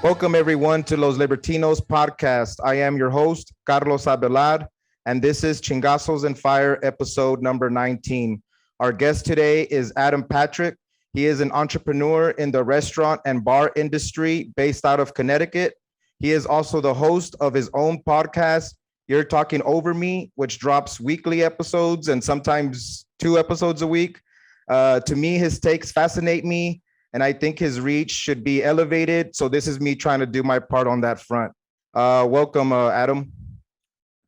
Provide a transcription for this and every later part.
Welcome everyone to Los Libertinos podcast. I am your host, Carlos Abelard, and this is Chingazos and Fire episode number 19. Our guest today is Adam Patrick. He is an entrepreneur in the restaurant and bar industry based out of Connecticut. He is also the host of his own podcast, You're Talking Over Me, which drops weekly episodes and sometimes 2 episodes a week. To me, his takes fascinate me, and I think his reach should be elevated. So this is me trying to do my part on that front. Welcome, Adam.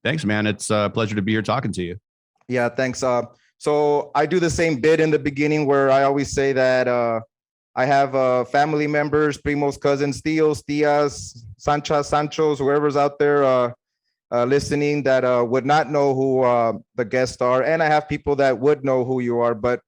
Thanks, man. It's a pleasure to be here talking to you. Yeah, thanks. So I do the same bit in the beginning where I always say that I have family members, primos, cousins, tios, tias, sanchas, sanchos, whoever's out there listening that would not know who the guests are. And I have people that would know who you are. But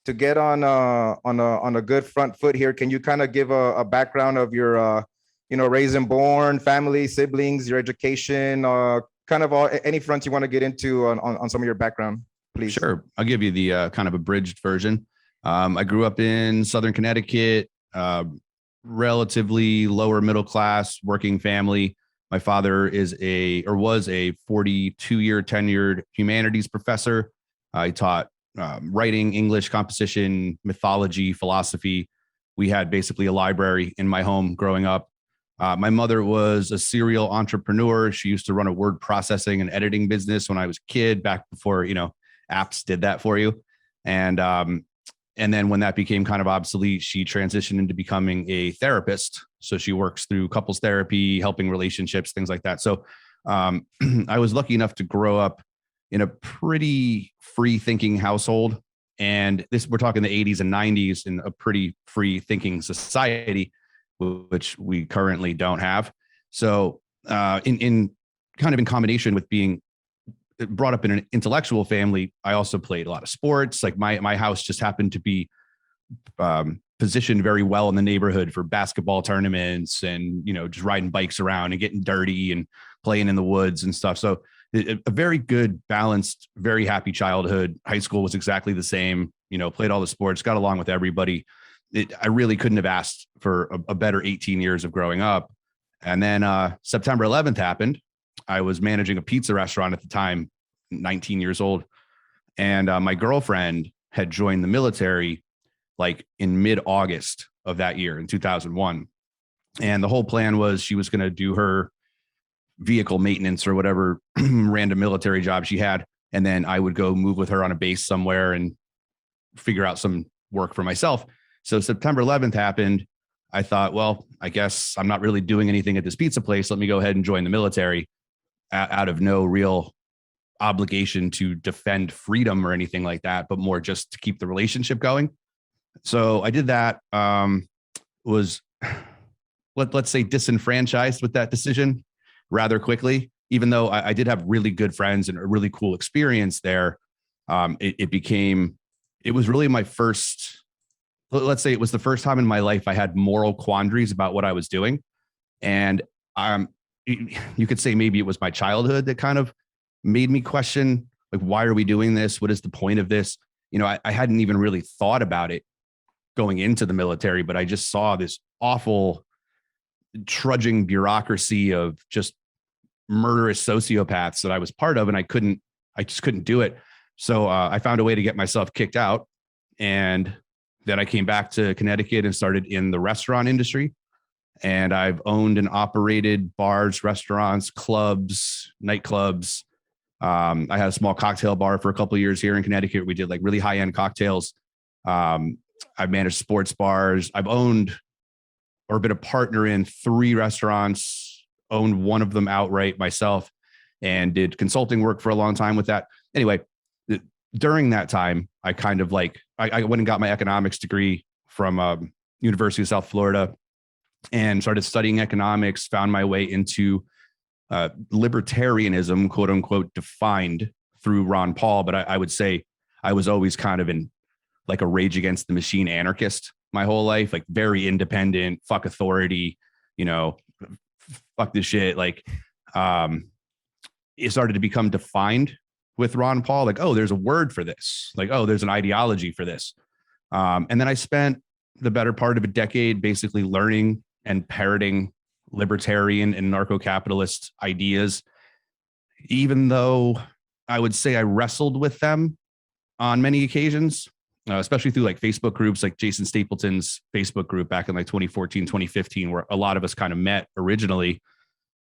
to get on a good front foot here, can you kind of give a background of your, raised and born, family, siblings, your education, kind of any fronts you want to get into on some of your background, please? Sure. I'll give you the kind of abridged version. I grew up in Southern Connecticut, relatively lower middle class working family. My father was a 42-year tenured humanities professor. He taught writing, English, composition, mythology, philosophy. We had basically a library in my home growing up. My mother was a serial entrepreneur. She used to run a word processing and editing business when I was a kid, back before, apps did that for you. And then when that became kind of obsolete, she transitioned into becoming a therapist. So she works through couples therapy, helping relationships, things like that. So I was lucky enough to grow up in a pretty free thinking household. And we're talking the 80s and 90s in a pretty free thinking society, which we currently don't have. So in combination with being brought up in an intellectual family, I also played a lot of sports. Like my house just happened to be positioned very well in the neighborhood for basketball tournaments and, just riding bikes around and getting dirty and playing in the woods and stuff. So a very good, balanced, very happy childhood. High school was exactly the same, played all the sports, got along with everybody. I really couldn't have asked for a better 18 years of growing up. And then September 11th happened. I was managing a pizza restaurant at the time, 19 years old. And my girlfriend had joined the military like in mid-August of that year in 2001. And the whole plan was she was going to do her vehicle maintenance or whatever random military job she had. And then I would go move with her on a base somewhere and figure out some work for myself. So September 11th happened. I thought, well, I guess I'm not really doing anything at this pizza place. Let me go ahead and join the military out of no real obligation to defend freedom or anything like that, but more just to keep the relationship going. So I did that, was, let's say, disenfranchised with that decision rather quickly, even though I did have really good friends and a really cool experience there. It was really my first, let's say it was the first time in my life I had moral quandaries about what I was doing. And you could say maybe it was my childhood that kind of made me question, like, why are we doing this? What is the point of this? I hadn't even really thought about it going into the military, but I just saw this awful trudging bureaucracy of just murderous sociopaths that I was part of. And I just couldn't do it. So I found a way to get myself kicked out. And then I came back to Connecticut and started in the restaurant industry. And I've owned and operated bars, restaurants, clubs, nightclubs. I had a small cocktail bar for a couple of years here in Connecticut. We did like really high-end cocktails. I've managed sports bars. I've owned or been a partner in 3 restaurants, owned one of them outright myself, and did consulting work for a long time with that. Anyway, during that time, I kind of I went and got my economics degree from University of South Florida and started studying economics, found my way into libertarianism, quote unquote, defined through Ron Paul. But I would say I was always kind of in like a Rage Against the Machine anarchist my whole life, like very independent, fuck authority, fuck this shit. Like it started to become defined with Ron Paul, like, oh, there's a word for this. Like, oh, there's an ideology for this. And then I spent the better part of a decade basically learning and parroting libertarian and narco-capitalist ideas, even though I would say I wrestled with them on many occasions, especially through like Facebook groups, like Jason Stapleton's Facebook group back in like 2014, 2015, where a lot of us kind of met originally.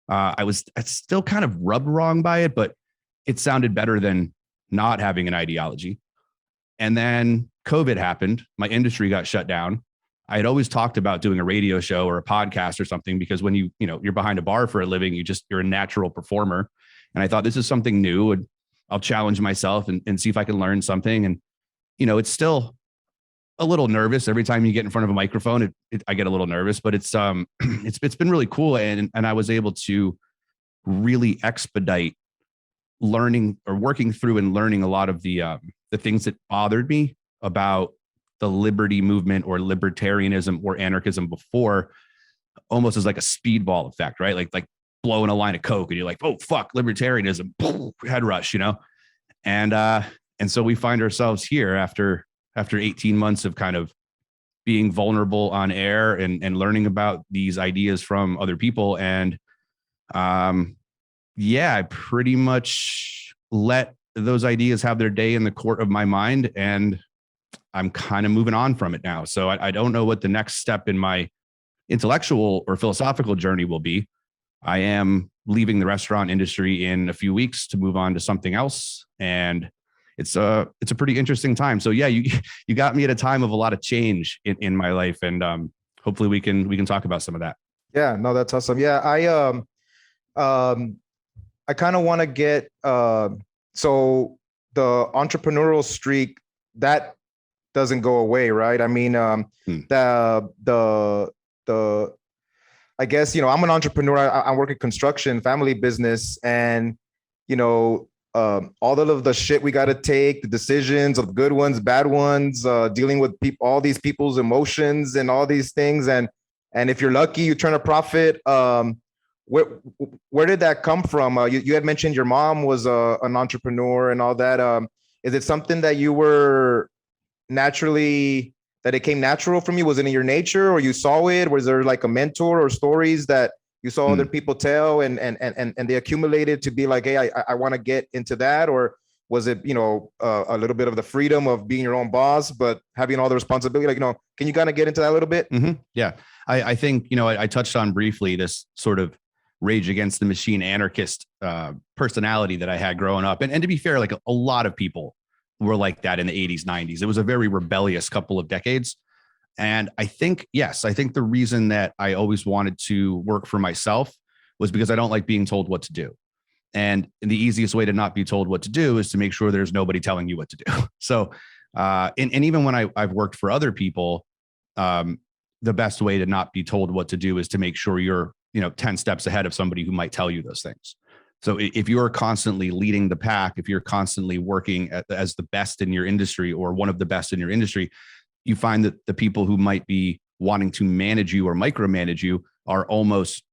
I still kind of rubbed wrong by it, but it sounded better than not having an ideology. And then COVID happened. My industry got shut down. I had always talked about doing a radio show or a podcast or something, because when you're behind a bar for a living, you're a natural performer. And I thought, this is something new, and I'll challenge myself and see if I can learn something. And, it's still a little nervous every time you get in front of a microphone. I get a little nervous, but it's been really cool. And I was able to really expedite learning or working through and learning a lot of the things that bothered me about the liberty movement or libertarianism or anarchism before, almost as like a speedball effect, right? Like blowing a line of Coke and you're like, oh, fuck, libertarianism, head rush, And so we find ourselves here after 18 months of kind of being vulnerable on air and learning about these ideas from other people. And I pretty much let those ideas have their day in the court of my mind, and I'm kind of moving on from it now. So I don't know what the next step in my intellectual or philosophical journey will be. I am leaving the restaurant industry in a few weeks to move on to something else. And it's a pretty interesting time. So yeah, you got me at a time of a lot of change in my life. And hopefully we can talk about some of that. Yeah, no, that's awesome. Yeah. I kind of want to get, so the entrepreneurial streak, that doesn't go away, right? I mean, I guess, I'm an entrepreneur. I work in construction, family business, and, all of the shit we got to take, the decisions of good ones, bad ones, dealing with people, all these people's emotions and all these things. And if you're lucky, you turn a profit. Where did that come from? You had mentioned your mom was an entrepreneur and all that. Is it something that you were that it came natural from you? Was it in your nature, or you saw it? Was there like a mentor or stories that you saw other people tell and they accumulated to be like, hey, I want to get into that? Or was it, a little bit of the freedom of being your own boss, but having all the responsibility? Like, can you kind of get into that a little bit? Mm-hmm. Yeah. I think, I touched on briefly this sort of rage against the machine anarchist personality that I had growing up. And to be fair, like a lot of people were like that in the 80s, 90s. It was a very rebellious couple of decades. And I think the reason that I always wanted to work for myself was because I don't like being told what to do. And the easiest way to not be told what to do is to make sure there's nobody telling you what to do. So, and even when I've worked for other people, the best way to not be told what to do is to make sure you're, 10 steps ahead of somebody who might tell you those things. So if you're constantly leading the pack, if you're constantly working as the best in your industry or one of the best in your industry, you find that the people who might be wanting to manage you or micromanage you are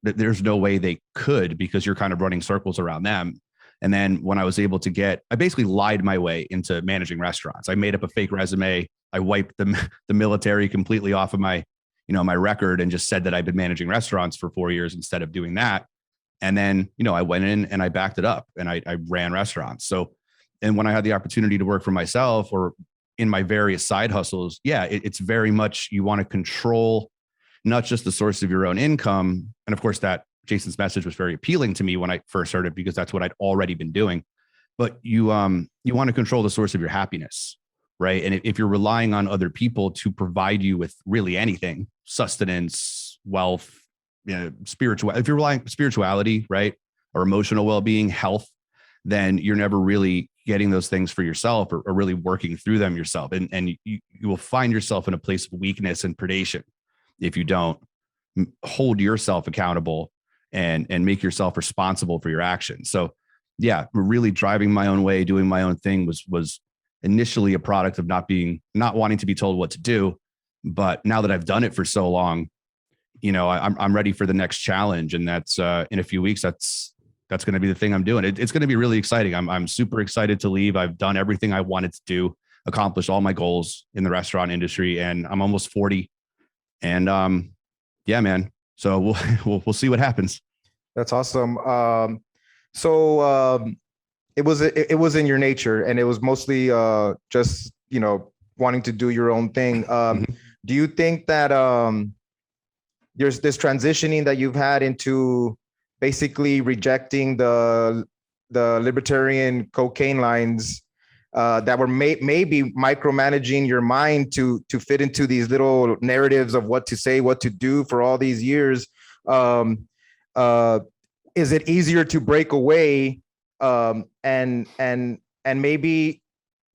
there's no way they could, because you're kind of running circles around them. And then when I was able to I basically lied my way into managing restaurants. I made up a fake resume. I wiped the military completely off of my record and just said that I'd been managing restaurants for 4 years instead of doing that. And then, I went in and I backed it up and I ran restaurants. So, and when I had the opportunity to work for myself or in my various side hustles, it's very much, you want to control not just the source of your own income. And of course, that Jason's message was very appealing to me when I first heard it, because that's what I'd already been doing. But you want to control the source of your happiness, right? And if you're relying on other people to provide you with really anything, sustenance, wealth, spiritual, if you're relying on spirituality, right, or emotional well-being, health, then you're never really getting those things for yourself or really working through them yourself. And you will find yourself in a place of weakness and predation if you don't hold yourself accountable and make yourself responsible for your actions. So yeah, really driving my own way, doing my own thing was initially a product of not wanting to be told what to do. But now that I've done it for so long, I'm ready for the next challenge. And that's in a few weeks, that's going to be the thing I'm doing. It's going to be really exciting. I'm super excited to leave. I've done everything I wanted to do, accomplished all my goals in the restaurant industry, and I'm almost 40. And yeah, man, So we'll see what happens. That's awesome. So it was in your nature, and it was mostly just wanting to do your own thing. Mhm. Do you think that there's this transitioning that you've had into basically rejecting the libertarian cocaine lines that were maybe micromanaging your mind to fit into these little narratives of what to say, what to do for all these years? Um, uh, is it easier to break away and maybe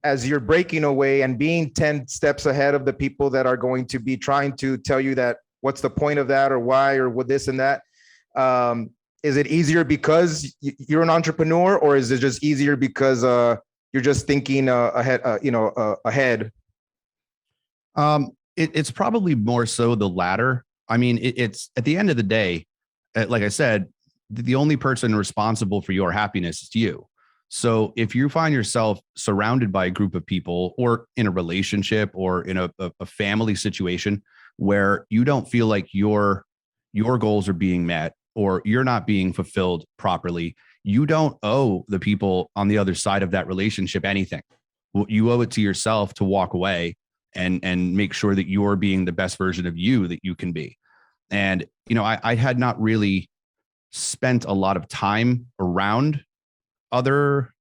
as you're breaking away and being 10 steps ahead of the people that are going to be trying to tell you that what's the point of that or why or what this and that, is it easier because you're an entrepreneur, or is it just easier because you're just thinking ahead? It's probably more so the latter. I mean, it's at the end of the day, like I said, the only person responsible for your happiness is you. So if you find yourself surrounded by a group of people or in a relationship or in a family situation where you don't feel like your goals are being met or you're not being fulfilled properly, you don't owe the people on the other side of that relationship anything. You owe it to yourself to walk away and make sure that you're being the best version of you that you can be. And I had not really spent a lot of time around other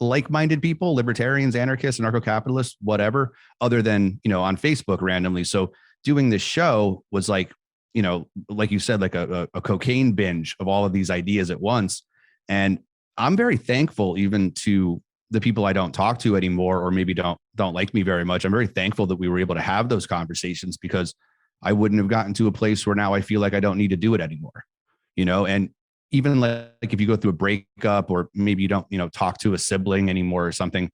like-minded people, libertarians, anarchists, anarcho-capitalists, whatever, other than on Facebook randomly. So doing this show was like, like you said, like a cocaine binge of all of these ideas at once. And I'm very thankful even to the people I don't talk to anymore, or maybe don't like me very much. I'm very thankful that we were able to have those conversations, because I wouldn't have gotten to a place where now I feel like I don't need to do it anymore. And even like if you go through a breakup, or maybe you don't, talk to a sibling anymore or something,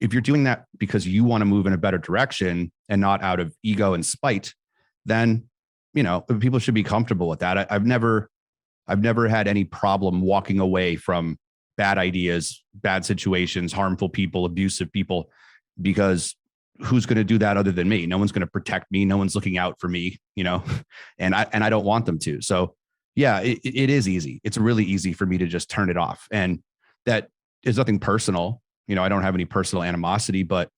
if you're doing that because you want to move in a better direction and not out of ego and spite, then, people should be comfortable with that. I've never had any problem walking away from bad ideas, bad situations, harmful people, abusive people, because who's going to do that other than me? No one's going to protect me. No one's looking out for me, and I don't want them to. So yeah, it is easy. It's really easy for me to just turn it off. And that is nothing personal. I don't have any personal animosity, but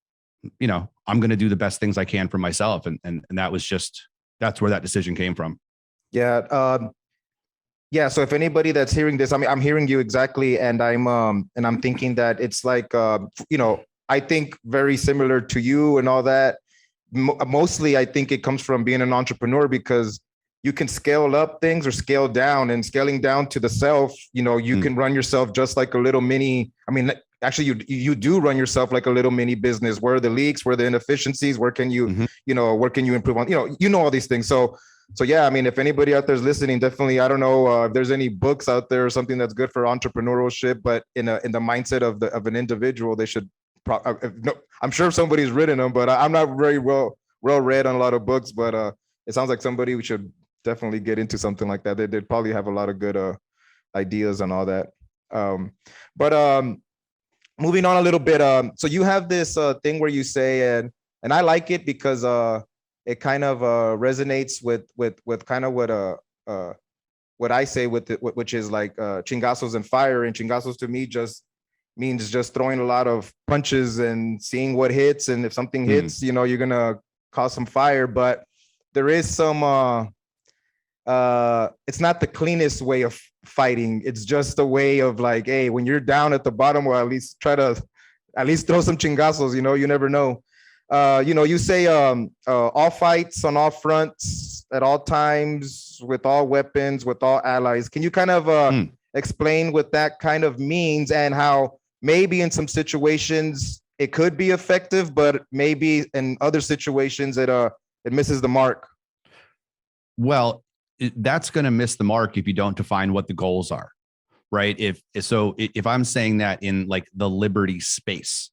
I'm going to do the best things I can for myself. And that's where that decision came from. Yeah. Yeah. So if anybody that's hearing this, I mean, I'm hearing you exactly. And I'm thinking that it's like, I think very similar to you and all that. Mostly, I think it comes from being an entrepreneur, because you can scale up things or scale down, and scaling down to the self, you can run yourself just like a little mini. I mean, actually you do run yourself like a little mini business. Where are the leaks? Where are the inefficiencies? Where can you, where can you improve on, all these things. So yeah, I mean, if anybody out there is listening, definitely, I don't know if there's any books out there or something that's good for entrepreneurship, but in the mindset of an individual, they should. No, I'm sure somebody's written them, but I'm not very well read on a lot of books. But it sounds like somebody we should definitely get into something like that. They'd probably have a lot of good ideas and all that. But moving on a little bit. So you have this thing where you say, and I like it because it kind of resonates with kind of what I say with it, which is like chingazos and fire. And chingazos to me just means just throwing a lot of punches and seeing what hits. And if something hits, you're gonna cause some fire. But there is some it's not the cleanest way of fighting. It's just a way of like, hey, when you're down at the bottom, or at least try to at least throw some chingazos, you never know. You say all fights on all fronts at all times, with all weapons, with all allies. Can you kind of explain what that kind of means, and how maybe in some situations it could be effective, but maybe in other situations it misses the mark? Well, that's going to miss the mark if you don't define what the goals are, right? If I'm saying that in like the liberty space,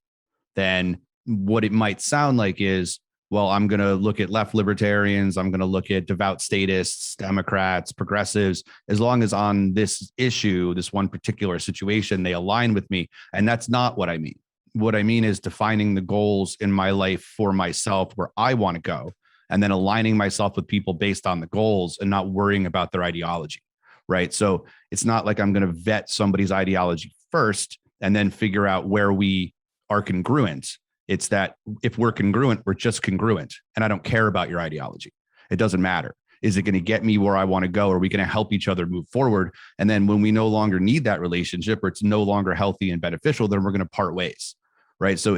then what it might sound like is, well, I'm going to look at left libertarians, I'm going to look at devout statists, Democrats, progressives, as long as on this issue, this one particular situation, they align with me. And that's not what I mean. What I mean is defining the goals in my life for myself, where I want to go, and then aligning myself with people based on the goals and not worrying about their ideology. Right. So it's not like I'm going to vet somebody's ideology first and then figure out where we are congruent. It's that if we're congruent, we're just congruent. And I don't care about your ideology. It doesn't matter. Is it going to get me where I want to go? Are we going to help each other move forward? And then when we no longer need that relationship, or it's no longer healthy and beneficial, then we're going to part ways. Right. So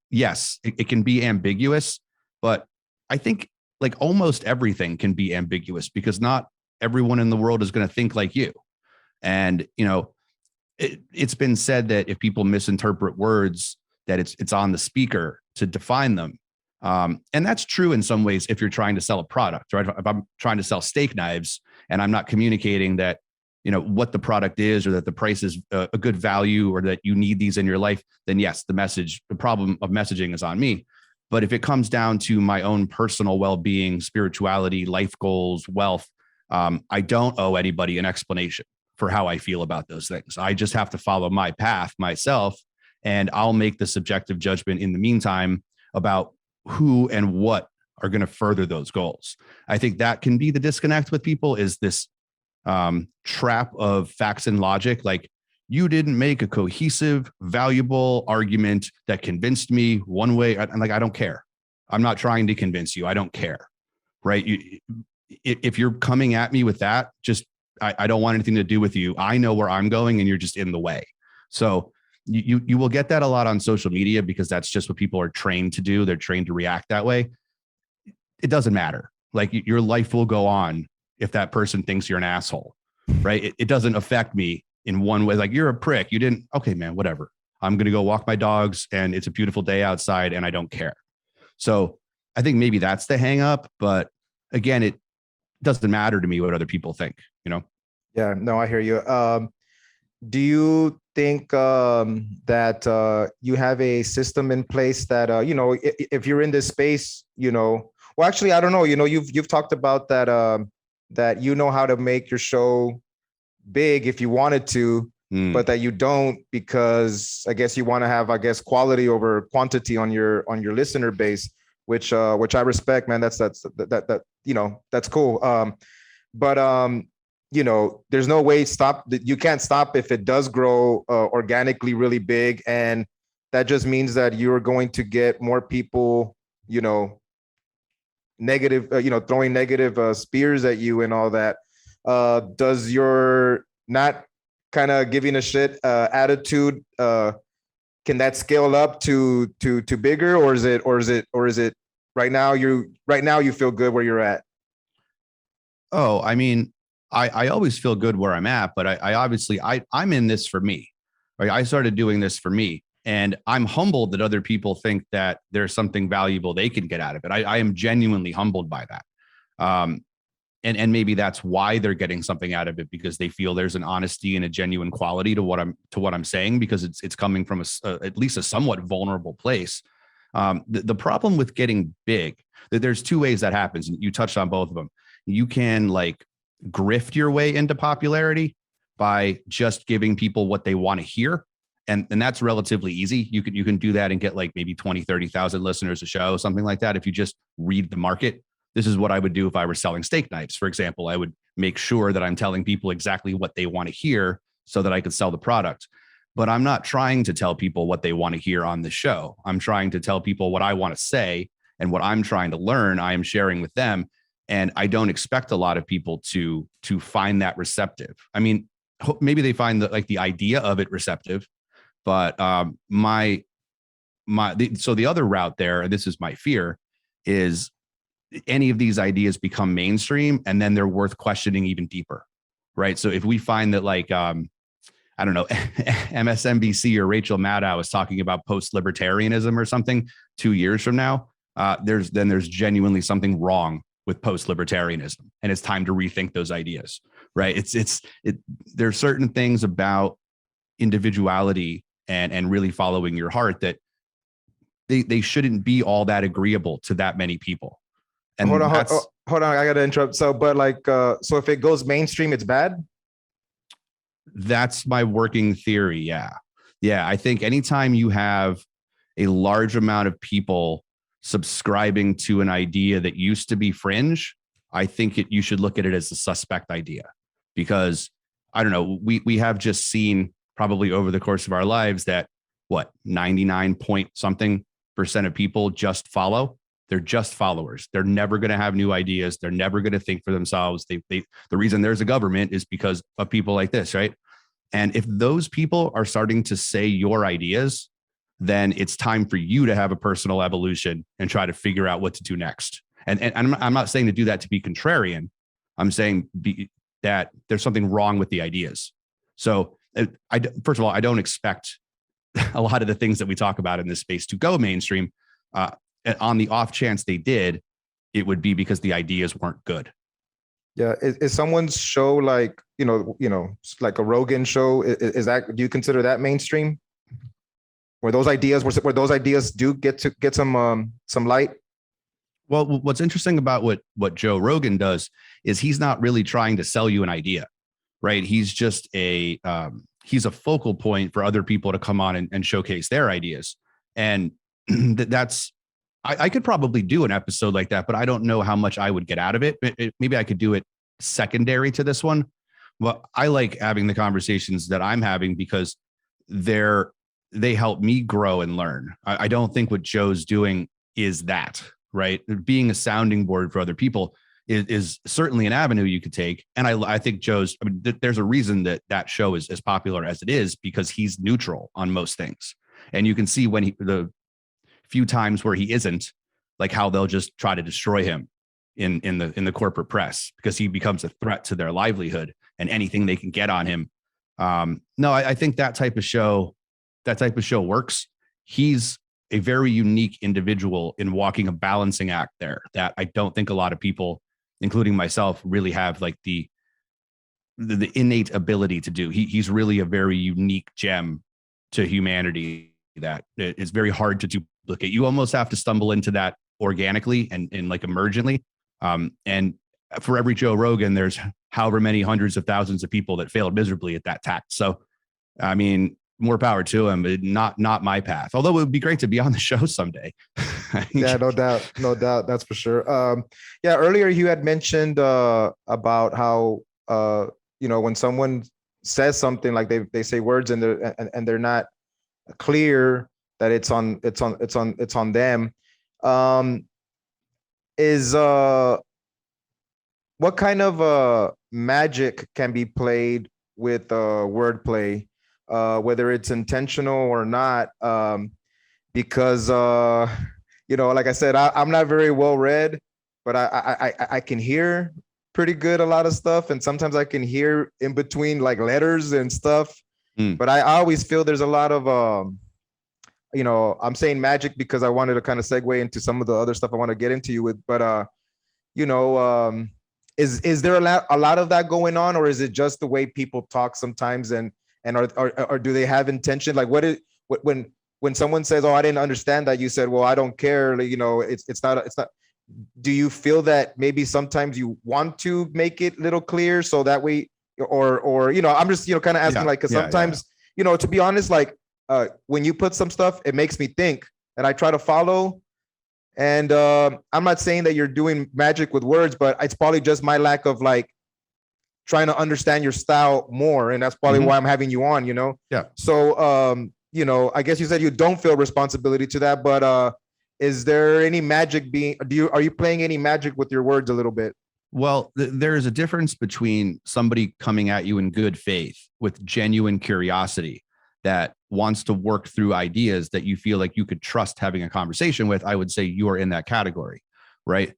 yes, it can be ambiguous, but I think like almost everything can be ambiguous because not everyone in the world is going to think like you. And, it's been said that if people misinterpret words, that it's on the speaker to define them. And that's true in some ways if you're trying to sell a product, right? If I'm trying to sell steak knives and I'm not communicating that, what the product is or that the price is a good value or that you need these in your life, then yes, the problem of messaging is on me. But if it comes down to my own personal well-being, spirituality, life goals, wealth, I don't owe anybody an explanation for how I feel about those things. I just have to follow my path myself, and I'll make the subjective judgment in the meantime about who and what are going to further those goals. I think that can be the disconnect with people, is this trap of facts and logic. Like, you didn't make a cohesive, valuable argument that convinced me one way. I'm like, I don't care. I'm not trying to convince you. I don't care. Right. If you're coming at me with that, just, I don't want anything to do with you. I know where I'm going and you're just in the way. So you will get that a lot on social media because that's just what people are trained to do. They're trained to react that way. It doesn't matter. Like, your life will go on if that person thinks you're an asshole, right? It doesn't affect me in one way. Like, you're a prick. You didn't. Okay, man, whatever. I'm going to go walk my dogs and it's a beautiful day outside and I don't care. So I think maybe that's the hang up. But again, it doesn't matter to me what other people think, Yeah, no, I hear you. Do you think that you have a system in place that if you're in this space, well, actually, I don't know. You've talked about that that how to make your show big if you wanted to, but that you don't because I guess you want to have quality over quantity on your listener base, which I respect, man. That's cool. But there's no way you can't stop if it does grow organically really big. And that just means that you're going to get more people, negative, throwing negative spears at you and all that. Does your not kind of giving a shit attitude, can that scale up to bigger, or is it right now you feel good where you're at? Oh, I mean, I always feel good where I'm at, but I obviously I'm in this for me. Right? I started doing this for me, and I'm humbled that other people think that there's something valuable they can get out of it. I am genuinely humbled by that. And maybe that's why they're getting something out of it, because they feel there's an honesty and a genuine quality to what I'm saying, because it's coming from at least a somewhat vulnerable place. The problem with getting big, there's two ways that happens, and you touched on both of them. You can like grift your way into popularity by just giving people what they want to hear. And that's relatively easy. You can do that and get like maybe 20, 30,000 listeners a show, something like that. If you just read the market, this is what I would do if I were selling steak knives, for example. I would make sure that I'm telling people exactly what they want to hear so that I could sell the product. But I'm not trying to tell people what they want to hear on the show. I'm trying to tell people what I want to say, and what I'm trying to learn, I am sharing with them. And I don't expect a lot of people to find that receptive. I mean, maybe they find the idea of it receptive, but so the other route there, and this is my fear, is any of these ideas become mainstream and then they're worth questioning even deeper, right? So if we find that I don't know, MSNBC or Rachel Maddow is talking about post-libertarianism or something 2 years from now, there's genuinely something wrong with post-libertarianism, and it's time to rethink those ideas, right? There's certain things about individuality and really following your heart that they shouldn't be all that agreeable to that many people. And hold on, I gotta interrupt. So, but so if it goes mainstream, it's bad? That's my working theory. Yeah. I think anytime you have a large amount of people subscribing to an idea that used to be fringe, I think you should look at it as a suspect idea, because I don't know, we have just seen probably over the course of our lives that 99 point something % of people just follow. They're just followers. They're never going to have new ideas. They're never going to think for themselves. The reason there's a government is because of people like this, right? And if those people are starting to say your ideas, then it's time for you to have a personal evolution and try to figure out what to do next. And I'm not saying to do that to be contrarian. I'm saying that there's something wrong with the ideas. So first of all, I don't expect a lot of the things that we talk about in this space to go mainstream. On the off chance they did, it would be because the ideas weren't good. Yeah. Is someone's show like, like a Rogan show? Is that, do you consider that mainstream? Where those ideas do get some light? Well, what's interesting about what Joe Rogan does is he's not really trying to sell you an idea, right? He's just he's a focal point for other people to come on and showcase their ideas. And that's, I could probably do an episode like that, but I don't know how much I would get out of it. Maybe I could do it secondary to this one. Well, I like having the conversations that I'm having because they help me grow and learn. I don't think what Joe's doing is that, right? Being a sounding board for other people is certainly an avenue you could take. And I think there's a reason that show is as popular as it is, because he's neutral on most things. And you can see when the few times where he isn't, like how they'll just try to destroy him in the corporate press, because he becomes a threat to their livelihood and anything they can get on him. No, I think that type of show works. He's a very unique individual in walking a balancing act there that I don't think a lot of people, including myself, really have like the innate ability to do. He's really a very unique gem to humanity that is very hard to duplicate. You almost have to stumble into that organically and like emergently. And for every Joe Rogan, there's however many hundreds of thousands of people that failed miserably at that tact. So, I mean, more power to him, but not my path. Although it would be great to be on the show someday. Yeah, no doubt. That's for sure. Yeah, earlier you had mentioned about how when someone says something, like they say words and they're not clear that it's on them. What kind of magic can be played with wordplay? Whether it's intentional or not, because like I said, I'm not very well read, but I can hear pretty good a lot of stuff, and sometimes I can hear in between like letters and stuff. But I always feel there's a lot of I'm saying magic because I wanted to kind of segue into some of the other stuff I want to get into you with, but is there a lot of that going on, or is it just the way people talk sometimes, and or do they have intention? Like when someone says, "Oh, I didn't understand that," you said, "Well, I don't care." Like, it's not. Do you feel that maybe sometimes you want to make it a little clear so that way, or I'm just kind of asking, like, because sometimes to be honest, like when you put some stuff, it makes me think, and I try to follow. And I'm not saying that you're doing magic with words, but it's probably just my lack of like trying to understand your style more, and that's probably why I'm having you on. Yeah. So I guess you said you don't feel responsibility to that, but is there any magic are you playing any magic with your words a little bit? Well, there is a difference between somebody coming at you in good faith with genuine curiosity that wants to work through ideas that you feel like you could trust having a conversation with. I would say you are in that category, right?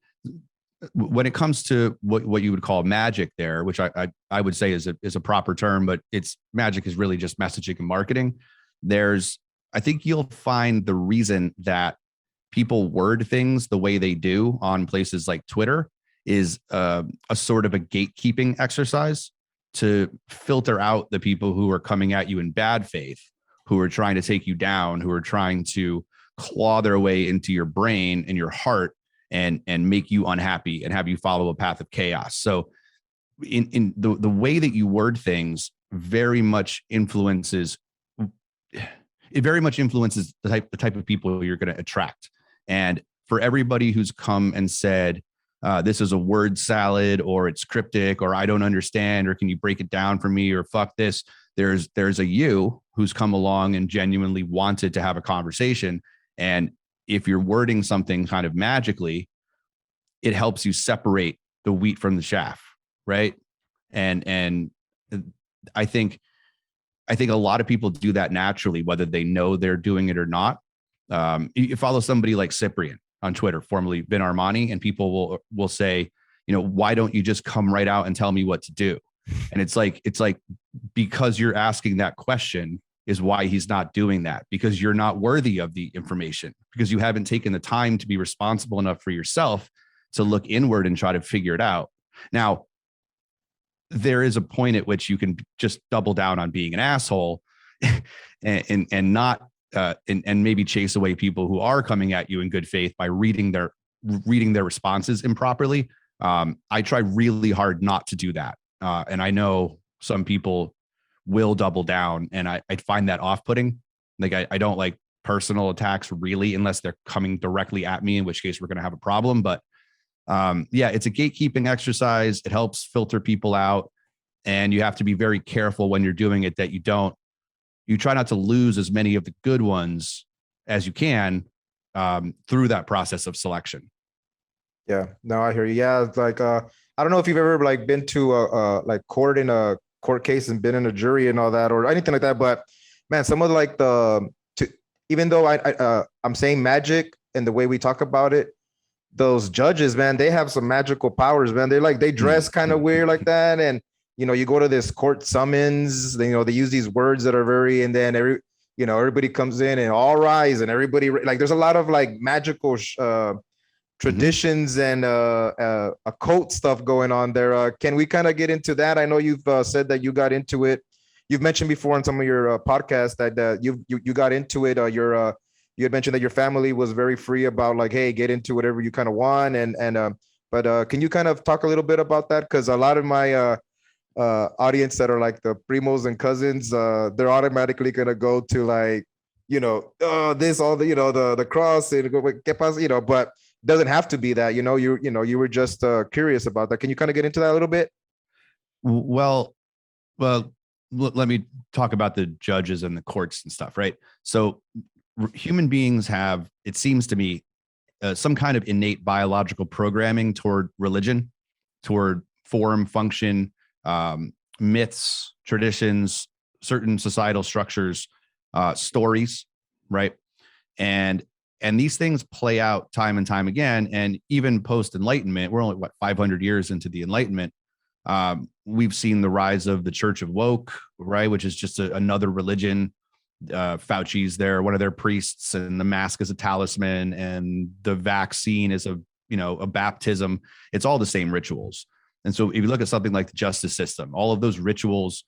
When it comes to what you would call magic there, which I would say is a proper term, but magic is really just messaging and marketing. I think you'll find the reason that people word things the way they do on places like Twitter is a sort of a gatekeeping exercise to filter out the people who are coming at you in bad faith, who are trying to take you down, who are trying to claw their way into your brain and your heart and make you unhappy and have you follow a path of chaos. So in the way that you word things very much influences the type of people you're going to attract. And for everybody who's come and said, this is a word salad, or it's cryptic, or I don't understand, or can you break it down for me, or fuck this. There's a you who's come along and genuinely wanted to have a conversation. And if you're wording something kind of magically, it helps you separate the wheat from the chaff, right? And I think a lot of people do that naturally, whether they know they're doing it or not. You follow somebody like Cyprian on Twitter, formerly Vin Armani, and people will say, why don't you just come right out and tell me what to do? And it's like because you're asking that question is why he's not doing that, because you're not worthy of the information, because you haven't taken the time to be responsible enough for yourself to look inward and try to figure it out. Now, there is a point at which you can just double down on being an asshole and not and maybe chase away people who are coming at you in good faith by reading their responses improperly. I try really hard not to do that. And I know some people will double down, and I find that off-putting. Like I don't like personal attacks really, unless they're coming directly at me, in which case we're going to have a problem. But yeah, it's a gatekeeping exercise. It helps filter people out, and you have to be very careful when you're doing it that you try not to lose as many of the good ones as you can through that process of selection. Yeah, no, I hear you. Yeah, it's like I don't know if you've ever like been to like court in a court case and been in a jury and all that, or anything like that. But man, some of like even though I'm saying magic and the way we talk about it, those judges, man, they have some magical powers, man. They dress kind of weird like that, and you go to this court summons. They use these words that are very, and then everybody comes in and all rise, and everybody like there's a lot of like magical traditions and occult stuff going on there. Can we kind of get into that? I know you've said that you got into it. You've mentioned before in some of your podcasts that you got into it. You had mentioned that your family was very free about like, hey, get into whatever you kind of want, but can you kind of talk a little bit about that? Because a lot of my audience that are like the primos and cousins, they're automatically gonna go to like, this, all the the cross and go, ¿qué pasa? But doesn't have to be that. You were just curious about that. Can you kind of get into that a little bit? Well, let me talk about the judges and the courts and stuff, right? So human beings have, it seems to me, some kind of innate biological programming toward religion, toward form, function, myths, traditions, certain societal structures, stories, right? And these things play out time and time again. And even post-Enlightenment, we're only 500 years into the Enlightenment. We've seen the rise of the Church of Woke, right? Which is just another religion. Fauci's there, one of their priests, and the mask is a talisman, and the vaccine is a baptism. It's all the same rituals. And so if you look at something like the justice system, all of those rituals,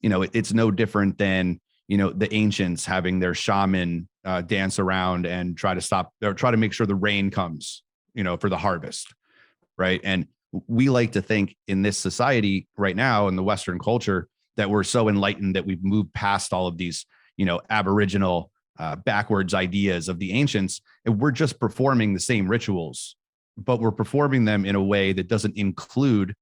it's no different than, the ancients having their shaman dance around and try to make sure the rain comes, for the harvest. Right. And we like to think in this society right now, in the Western culture, that we're so enlightened that we've moved past all of these, Aboriginal backwards ideas of the ancients. And we're just performing the same rituals, but we're performing them in a way that doesn't include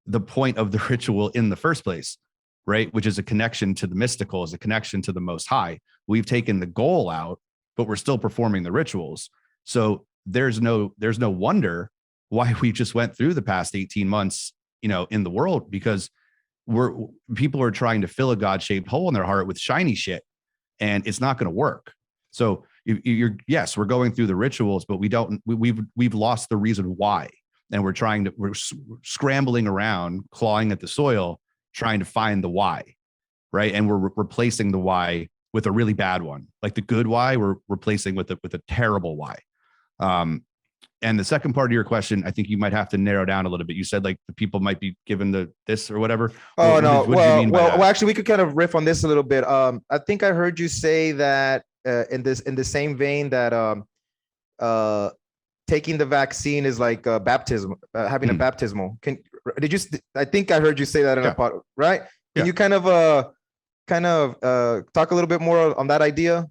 the point of the ritual in the first place, right? Which is a connection to the mystical, is a connection to the Most High. We've taken the goal out, but we're still performing the rituals. So there's no wonder why we just went through the past 18 months, in the world, because people are trying to fill a God-shaped hole in their heart with shiny shit, and it's not going to work. So yes, we're going through the rituals, but we've lost the reason why. And we're scrambling around, clawing at the soil, trying to find the why, right? And we're replacing the why with a really bad one. Like the good why, we're replacing with a terrible why. And the second part of your question, I think you might have to narrow down a little bit. You said like the people might be given this or whatever. Oh, what did you mean by that? Well, actually, we could kind of riff on this a little bit. I think I heard you say that in the same vein that taking the vaccine is like baptism, having a baptismal. I think I heard you say that in a part, right? Can you kind of talk a little bit more on that idea?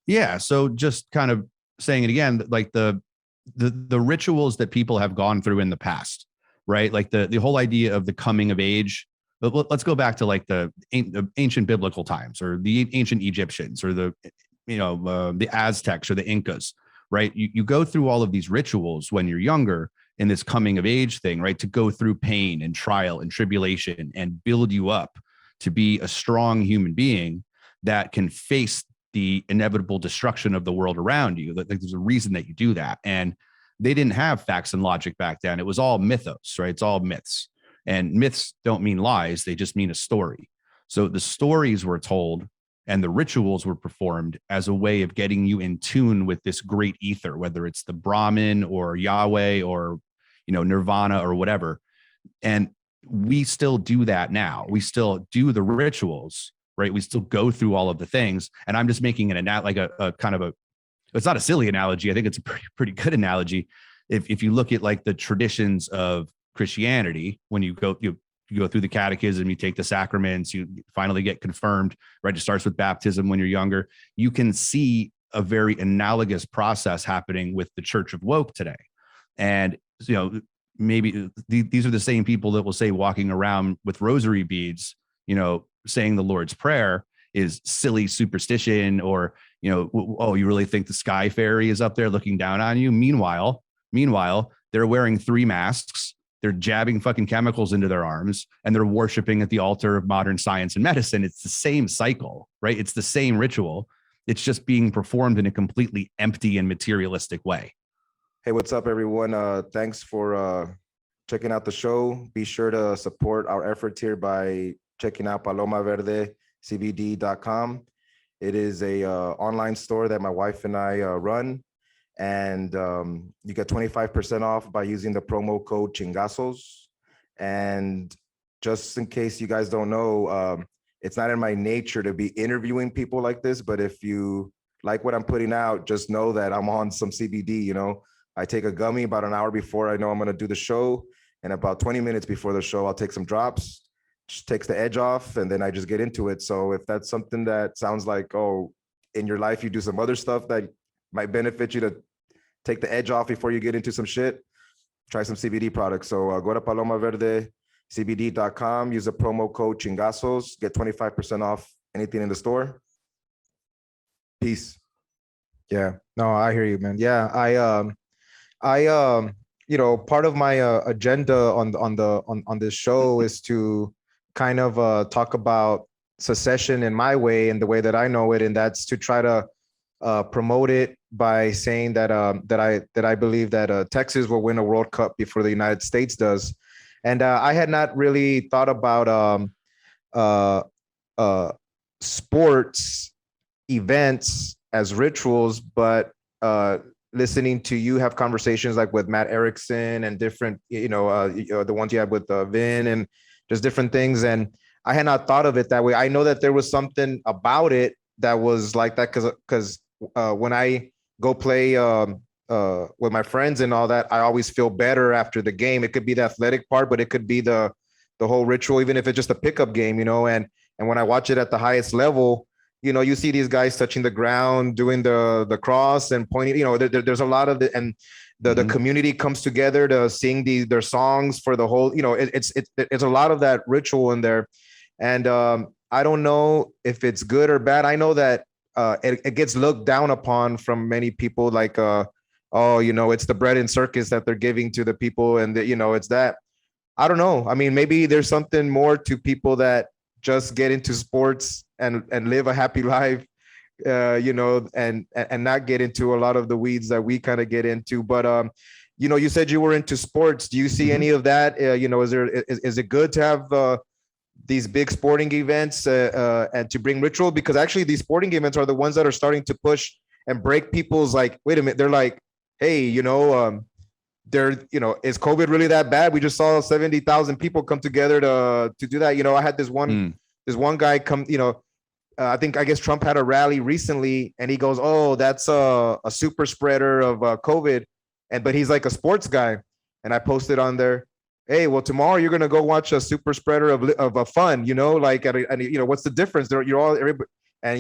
Yeah. So just kind of saying it again, like the the rituals that people have gone through in the past, right? Like the whole idea of the coming of age. But let's go back to like the ancient biblical times, or the ancient Egyptians, or the the Aztecs or the Incas, right? You go through all of these rituals when you're younger in this coming of age thing, right? To go through pain and trial and tribulation and build you up to be a strong human being that can face the inevitable destruction of the world around you. Like, there's a reason that you do that. And they didn't have facts and logic back then. It was all mythos, right? It's all myths. And myths don't mean lies. They just mean a story. So the stories were told and the rituals were performed as a way of getting you in tune with this great ether, whether it's the Brahman or Yahweh or, Nirvana or whatever. And we still do that now. We still do the rituals, right? We still go through all of the things. And I'm just making an a kind of a, it's not a silly analogy. I think it's a pretty good analogy. If you look at like the traditions of Christianity, when you go through the catechism, you take the sacraments, you finally get confirmed, right? It starts with baptism when you're younger. You can see a very analogous process happening with the Church of Woke today. And, maybe these are the same people that will say walking around with rosary beads, saying the Lord's Prayer is silly superstition, or, oh, you really think the sky fairy is up there looking down on you? Meanwhile, they're wearing 3 masks. They're jabbing fucking chemicals into their arms, and they're worshiping at the altar of modern science and medicine. It's the same cycle, right? It's the same ritual. It's just being performed in a completely empty and materialistic way. Hey, what's up, everyone? Thanks for checking out the show. Be sure to support our efforts here by checking out palomaverdecbd.com. It is a online store that my wife and I run. And you get 25% off by using the promo code Chingazos. And just in case you guys don't know, it's not in my nature to be interviewing people like this, but if you like what I'm putting out, just know that I'm on some CBD. I take a gummy about an hour before I know I'm going to do the show. And about 20 minutes before the show, I'll take some drops, just takes the edge off, and then I just get into it. So if that's something that sounds like, oh, in your life, you do some other stuff that might benefit you to take the edge off before you get into some shit, try some CBD products. So go to palomaverdecbd.com, use the promo code Chingazos, get 25% off anything in the store. Peace. Yeah, no, I hear you, man. Yeah, I part of my agenda on this show is to kind of talk about secession in my way and the way that I know it, and that's to try to promote it by saying that I believe that Texas will win a World Cup before the United States does. And I had not really thought about sports events as rituals, but listening to you have conversations like with Matt Erickson and different, the ones you had with Vin and just different things. And I had not thought of it that way. I know that there was something about it that was like that because when I go play with my friends and all that, I always feel better after the game. It could be the athletic part, but it could be the whole ritual, even if it's just a pickup game, and when I watch it at the highest level, you see these guys touching the ground, doing the cross and pointing, there's a lot of and the community comes together to sing their songs for the whole, it's a lot of that ritual in there. And I don't know if it's good or bad. I know that it gets looked down upon from many people, like, it's the bread and circus that they're giving to the people. And it's that, I don't know. I mean, maybe there's something more to people that just get into sports and live a happy life, and not get into a lot of the weeds that we kind of get into. But, you said you were into sports. Do you see any of that? Is it good to have these big sporting events and to bring ritual? Because actually these sporting events are the ones that are starting to push and break people's like, wait a minute, they're like, hey, is COVID really that bad? We just saw 70,000 people come together to do that. I had this one guy come, I guess Trump had a rally recently and he goes, oh, that's a super spreader of COVID. But he's like a sports guy. And I posted on there, hey, well, tomorrow you're going to go watch a super spreader of a fun, what's the difference? You're all, everybody, and,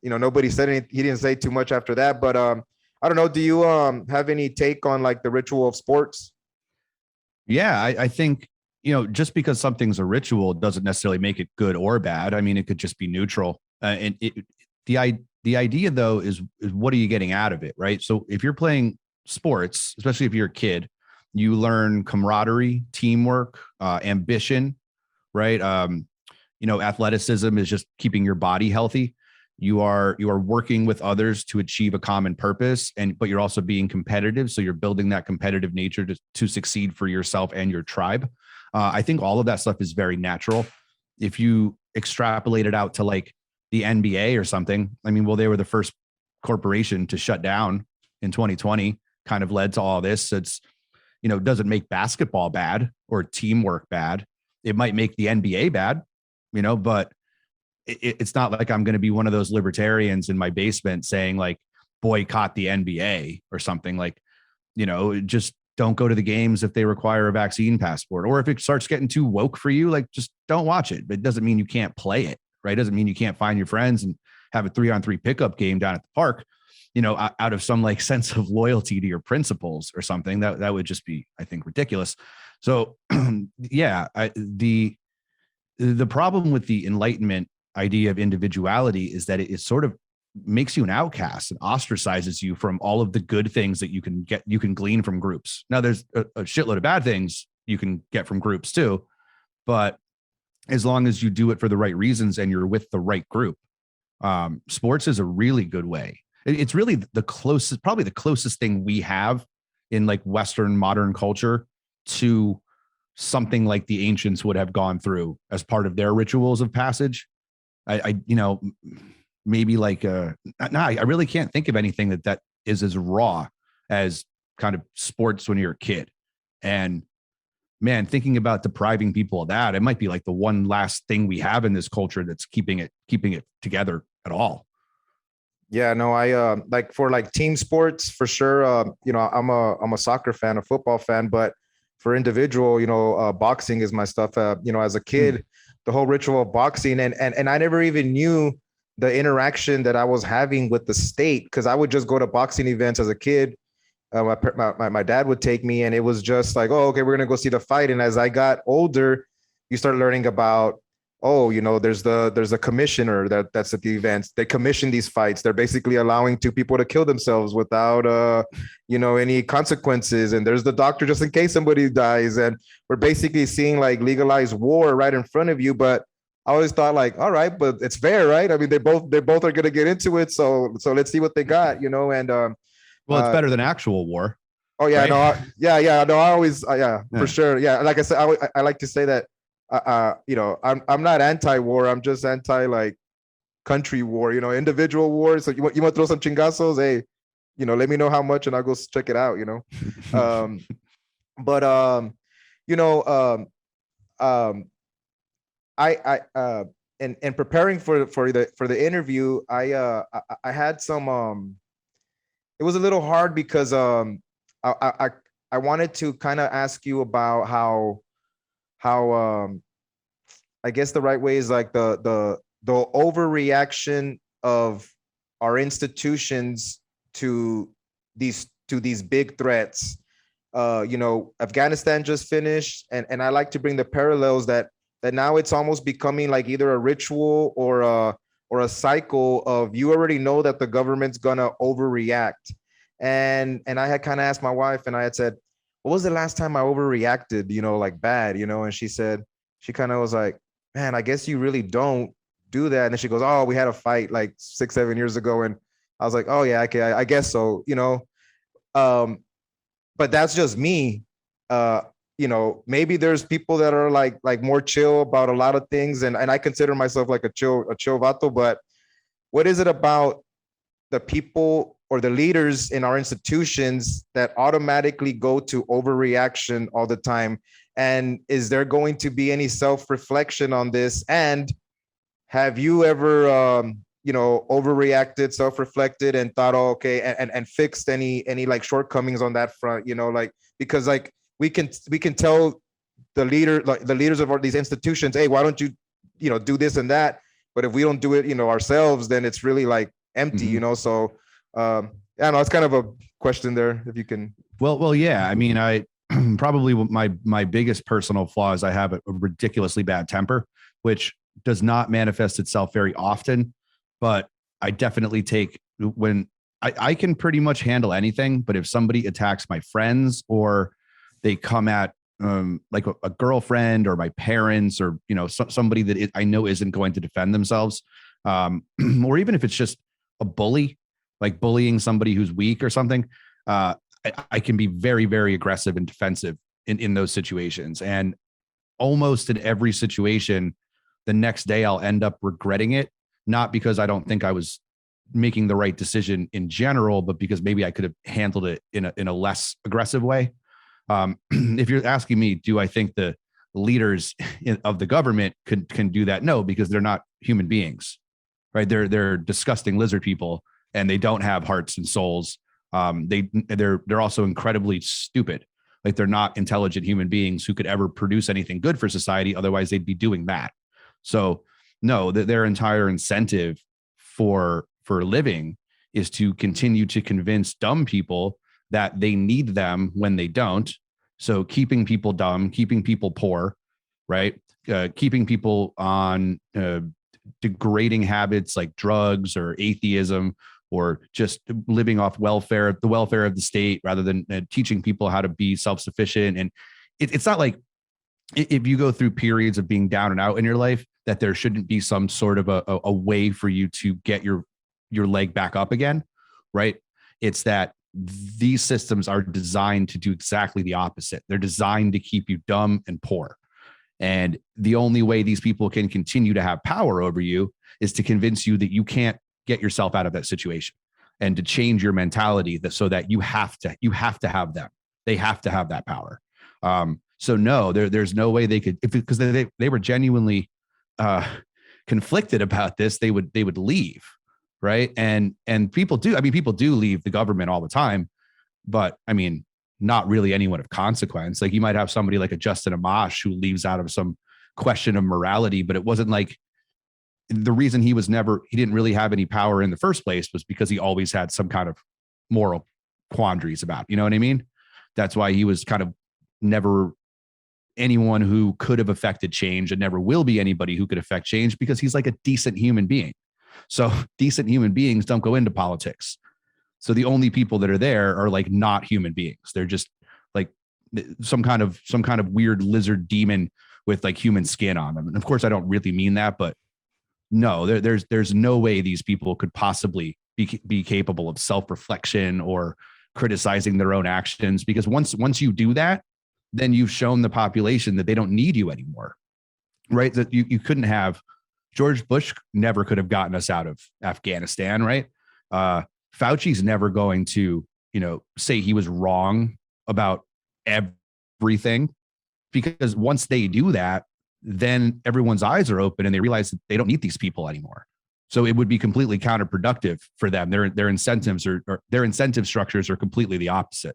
nobody said anything. He didn't say too much after that. But I don't know. Do you have any take on like the ritual of sports? Yeah, I think, just because something's a ritual doesn't necessarily make it good or bad. I mean, it could just be neutral. The idea though is what are you getting out of it, right? So if you're playing sports, especially if you're a kid, you learn camaraderie, teamwork, ambition, right? Athleticism is just keeping your body healthy. You are working with others to achieve a common purpose, but you're also being competitive. So you're building that competitive nature to succeed for yourself and your tribe. I think all of that stuff is very natural. If you extrapolate it out to like the NBA or something, I mean, well, they were the first corporation to shut down in 2020, kind of led to all this. It's, doesn't make basketball bad or teamwork bad. It might make the NBA bad, but it's not like I'm going to be one of those libertarians in my basement saying like boycott the NBA or something. Like, just don't go to the games if they require a vaccine passport, or if it starts getting too woke for you, like just don't watch it. But it doesn't mean you can't play it, right? It doesn't mean you can't find your friends and have a 3-on-3 pickup game down at the park, out of some like sense of loyalty to your principles or something. That would just be, I think, ridiculous. So yeah, the problem with the Enlightenment idea of individuality is that it sort of makes you an outcast and ostracizes you from all of the good things that you can glean from groups. Now there's a shitload of bad things you can get from groups too, but as long as you do it for the right reasons and you're with the right group, sports is a really good way. It's really probably the closest thing we have in like Western modern culture to something like the ancients would have gone through as part of their rituals of passage. Maybe like I really can't think of anything that is as raw as kind of sports when you're a kid. And man, thinking about depriving people of that, it might be like the one last thing we have in this culture that's keeping it together at all. Yeah, no, I like for like team sports for sure. I'm a soccer fan, a football fan, but for individual, boxing is my stuff. As a kid, the whole ritual of boxing, and I never even knew the interaction that I was having with the state, because I would just go to boxing events as a kid. My dad would take me, and it was just like, oh, okay, we're gonna go see the fight. And as I got older, you start learning about, oh, there's a commissioner that's at the events. They commission these fights. They're basically allowing two people to kill themselves without any consequences. And there's the doctor just in case somebody dies. And we're basically seeing like legalized war right in front of you. But I always thought like, all right, but it's fair, right? I mean, they both are gonna get into it. So let's see what they got, and well, it's better than actual war. Oh yeah, right? no, I always, for sure. Yeah. Like I said, I like to say that, I'm not anti-war. I'm just anti like country war, individual war. So you want to throw some chingazos? Hey, let me know how much and I'll go check it out, but, in preparing for the interview, I had some, it was a little hard because, I wanted to kind of ask you about how I guess the right way is like the overreaction of our institutions to these big threats. Afghanistan just finished, and I like to bring the parallels that now it's almost becoming like either a ritual or a cycle of, you already know that the government's gonna overreact. And I had kind of asked my wife, and I had said, what was the last time I overreacted, like bad, and she said, she kind of was like, man, I guess you really don't do that. And then she goes, oh, we had a fight like 6-7 years ago. And I was like, oh yeah, okay, I guess so, but that's just me. Maybe there's people that are like more chill about a lot of things. And I consider myself like a chill vato, but what is it about the people or the leaders in our institutions that automatically go to overreaction all the time? And is there going to be any self-reflection on this? And have you ever, overreacted, self-reflected, and thought, oh, okay, and fixed any like shortcomings on that front? Because like we can tell the leaders of all these institutions, hey, why don't you, do this and that? But if we don't do it, ourselves, then it's really like empty, So Yeah, no, it's kind of a question there. If you can. Well, yeah. I mean, I probably my biggest personal flaw is I have a ridiculously bad temper, which does not manifest itself very often, but I definitely take when I can pretty much handle anything. But if somebody attacks my friends or they come at like a girlfriend or my parents or somebody that I know isn't going to defend themselves, or even if it's just a bully, like bullying somebody who's weak or something, I can be very, very aggressive and defensive in those situations. And almost in every situation, the next day I'll end up regretting it, not because I don't think I was making the right decision in general, but because maybe I could have handled it in a less aggressive way. If you're asking me, do I think the leaders of the government can do that? No, because they're not human beings, right? They're disgusting lizard people, and they don't have hearts and souls. They're also incredibly stupid. Like they're not intelligent human beings who could ever produce anything good for society. Otherwise, they'd be doing that. So no, their entire incentive for living is to continue to convince dumb people that they need them when they don't. So keeping people dumb, keeping people poor, right? Keeping people on degrading habits like drugs or atheism, or just living off the welfare of the state, rather than teaching people how to be self-sufficient. And it's not like if you go through periods of being down and out in your life, that there shouldn't be some sort of a way for you to get your leg back up again, right? It's that these systems are designed to do exactly the opposite. They're designed to keep you dumb and poor. And the only way these people can continue to have power over you is to convince you that you can't get yourself out of that situation, and to change your mentality so that you have to have them. They have to have that power. So no, there's no way they could, because they were genuinely conflicted about this, they would leave, right? And people do. I mean, people do leave the government all the time, but I mean, not really anyone of consequence. Like you might have somebody like a Justin Amash who leaves out of some question of morality, but it wasn't like the reason he didn't really have any power in the first place was because he always had some kind of moral quandaries about, you know what I mean? That's why he was kind of never anyone who could have affected change, and never will be anybody who could affect change, because he's like a decent human being. So decent human beings don't go into politics. So the only people that are there are like not human beings. They're just like some kind of weird lizard demon with like human skin on them. And of course I don't really mean that, but no, there's no way these people could possibly be capable of self-reflection or criticizing their own actions, because once you do that, then you've shown the population that they don't need you anymore, right? That you couldn't have George Bush never could have gotten us out of Afghanistan, right? Fauci's never going to, say he was wrong about everything, because once they do that, then everyone's eyes are open and they realize that they don't need these people anymore. So it would be completely counterproductive for them. Their incentives or their incentive structures are completely the opposite.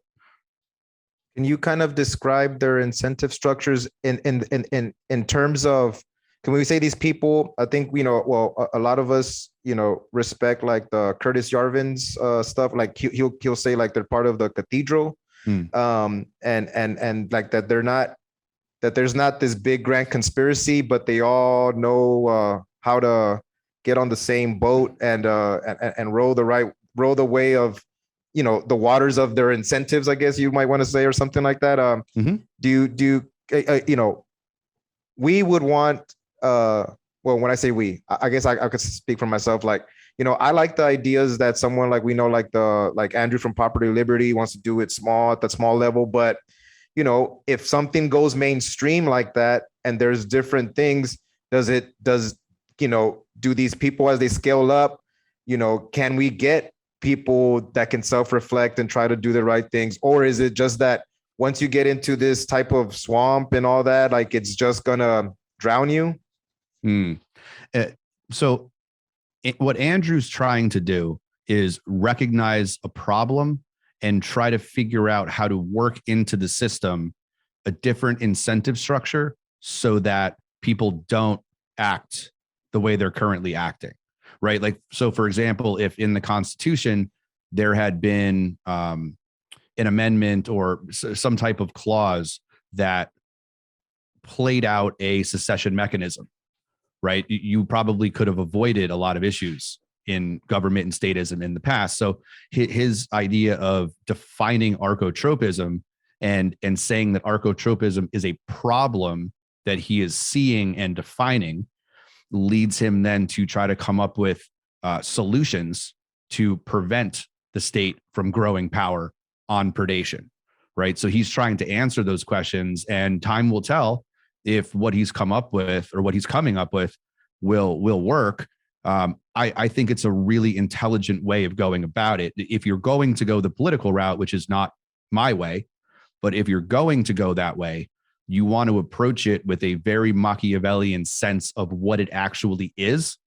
Can you kind of describe their incentive structures in terms of, can we say these people, I think, a lot of us, respect like the Curtis Yarvin's stuff, like he'll say like they're part of the cathedral. And like that that there's not this big grand conspiracy, but they all know how to get on the same boat and row the way of, the waters of their incentives, I guess you might want to say, or something like that. We would want, well, when I say we, I guess I could speak for myself. Like, I like the ideas that someone like, like Andrew from Property Liberty wants to do it small at the small level, but if something goes mainstream like that and there's different things, do these people as they scale up, can we get people that can self-reflect and try to do the right things? Or is it just that once you get into this type of swamp and all that, like it's just gonna drown you? So what Andrew's trying to do is recognize a problem and try to figure out how to work into the system a different incentive structure so that people don't act the way they're currently acting, right? Like, so for example, if in the Constitution, there had been an amendment or some type of clause that played out a secession mechanism, right? You probably could have avoided a lot of issues in government and statism in the past. So his idea of defining archotropism and saying that archotropism is a problem that he is seeing and defining leads him then to try to come up with solutions to prevent the state from growing power on predation, right? So he's trying to answer those questions, and time will tell if what he's come up with or what he's coming up with will work. I think it's a really intelligent way of going about it. If you're going to go the political route, which is not my way, but if you're going to go that way, you want to approach it with a very Machiavellian sense of what it actually is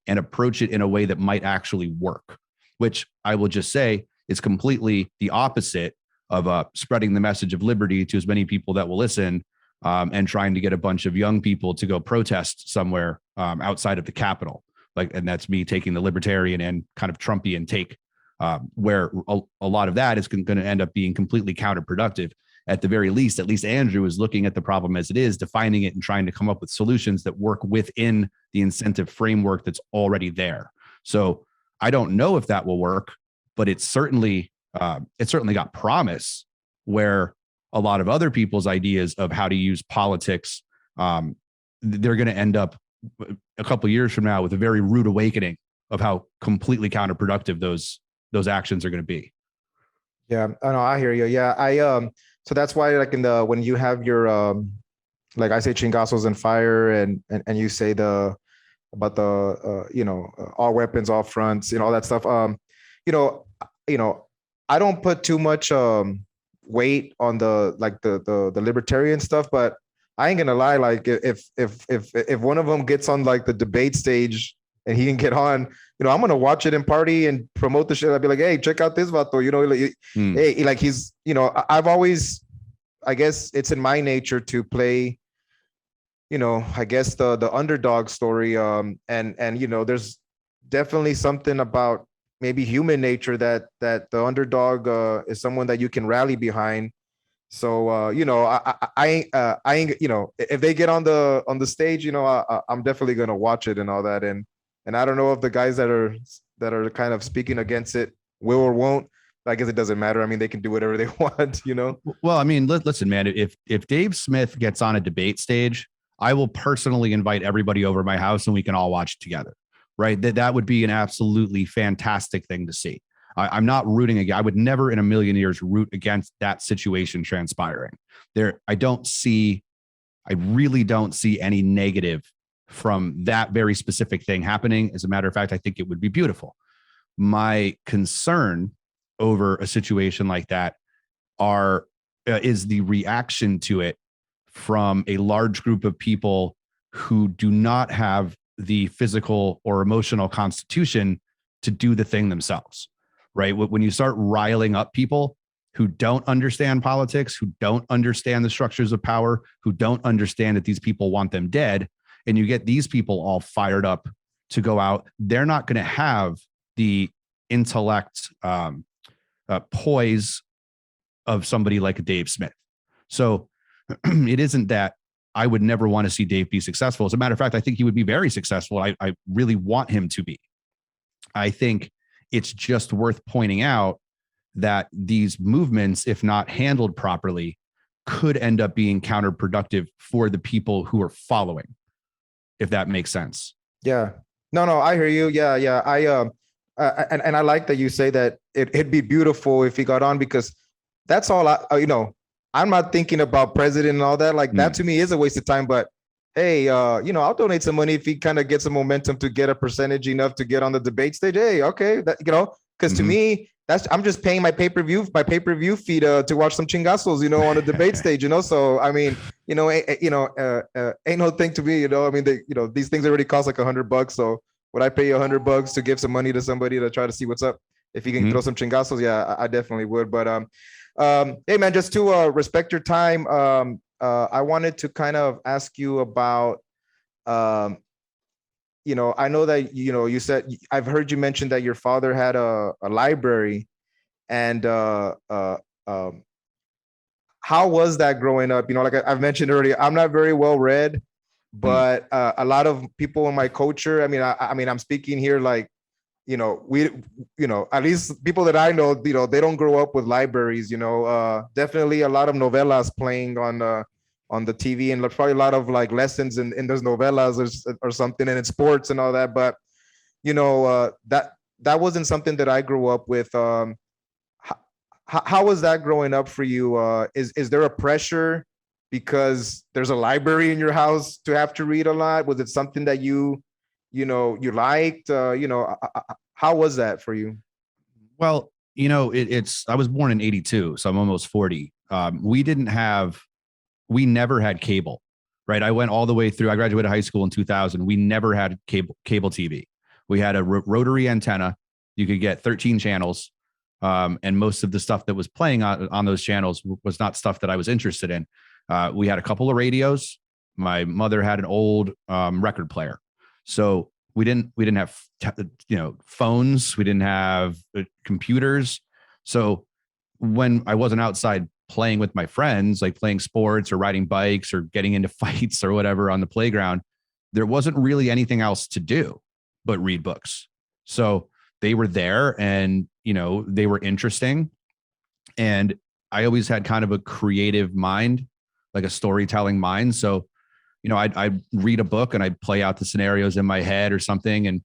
and approach it in a way that might actually work, which I will just say is completely the opposite of spreading the message of liberty to as many people that will listen, and trying to get a bunch of young people to go protest somewhere outside of the Capitol. And that's me taking the libertarian and kind of Trumpian take, where a lot of that is going to end up being completely counterproductive. At the very least, at least Andrew is looking at the problem as it is, defining it and trying to come up with solutions that work within the incentive framework that's already there. So I don't know if that will work, but it's certainly got promise, where a lot of other people's ideas of how to use politics, they're going to end up a couple of years from now with a very rude awakening of how completely counterproductive those actions are going to be. Yeah, I know. I hear you. Yeah, so that's why, like, when you have your like I say chingazos and fire, and you say about the all weapons, all fronts, all that stuff. You know, I don't put too much weight on the libertarian stuff, but I ain't gonna lie. Like, if one of them gets on like the debate stage and he can get on, I'm gonna watch it and party and promote the shit. I'd be like, hey, check out this vato. Hey, like he's, I've always, I guess it's in my nature to play, I guess the underdog story. And there's definitely something about maybe human nature that the underdog is someone that you can rally behind. So I ain't, if they get on the stage, I'm definitely gonna watch it and all that. And I don't know if the guys that are kind of speaking against it will or won't. I guess it doesn't matter. I mean, they can do whatever they want, Well, I mean, listen, man, if Dave Smith gets on a debate stage, I will personally invite everybody over to my house and we can all watch together, right? That would be an absolutely fantastic thing to see. I'm not rooting against. I would never in a million years root against that situation transpiring. I really don't see any negative from that very specific thing happening. As a matter of fact, I think it would be beautiful. My concern over a situation like that is the reaction to it from a large group of people who do not have the physical or emotional constitution to do the thing themselves, right? When you start riling up people who don't understand politics, who don't understand the structures of power, who don't understand that these people want them dead, and you get these people all fired up to go out, they're not going to have the intellect poise of somebody like a Dave Smith. So it isn't that I would never want to see Dave be successful. As a matter of fact, I think he would be very successful. I really want him to be. I think it's just worth pointing out that these movements, if not handled properly, could end up being counterproductive for the people who are following, if that makes sense. Yeah. No, I hear you. Yeah. And I like that you say that it'd be beautiful if he got on, because that's all I'm not thinking about president and all that. Like that to me is a waste of time, but hey, I'll donate some money if he kind of gets some momentum to get a percentage enough to get on the debate stage. Hey, okay. That, because to me, I'm just paying my pay-per-view feed to watch some chingazos, on a debate stage, So, I mean, ain't no thing to me, I mean, these things already cost like $100. So would I pay $100 to give some money to somebody to try to see what's up? If you can throw some chingazos, yeah, I definitely would. But hey man, just to respect your time, I wanted to kind of ask you about, I know that you said, I've heard you mention that your father had a library, And how was that growing up? You know, like I've mentioned earlier, I'm not very well read, Mm. but a lot of people in my culture, I mean, I'm speaking here like, we, at least people that I know, they don't grow up with libraries, definitely a lot of novellas playing on the TV, and probably a lot of like lessons in those novellas or something, and in sports and all that. But, that wasn't something that I grew up with. How was that growing up for you? Is there a pressure because there's a library in your house to have to read a lot? Was it something that you liked? How was that for you? Well, I was born in 82, so I'm almost 40. We never had cable, right? I went all the way through. I graduated high school in 2000. We never had cable TV. We had a rotary antenna. You could get 13 channels. And most of the stuff that was playing on those channels was not stuff that I was interested in. We had a couple of radios. My mother had an old record player. So we didn't have phones. We didn't have computers. So when I wasn't outside playing with my friends, like playing sports or riding bikes or getting into fights or whatever on the playground, there wasn't really anything else to do but read books. So they were there, and they were interesting. And I always had kind of a creative mind, like a storytelling mind. So I'd read a book and I'd play out the scenarios in my head or something, and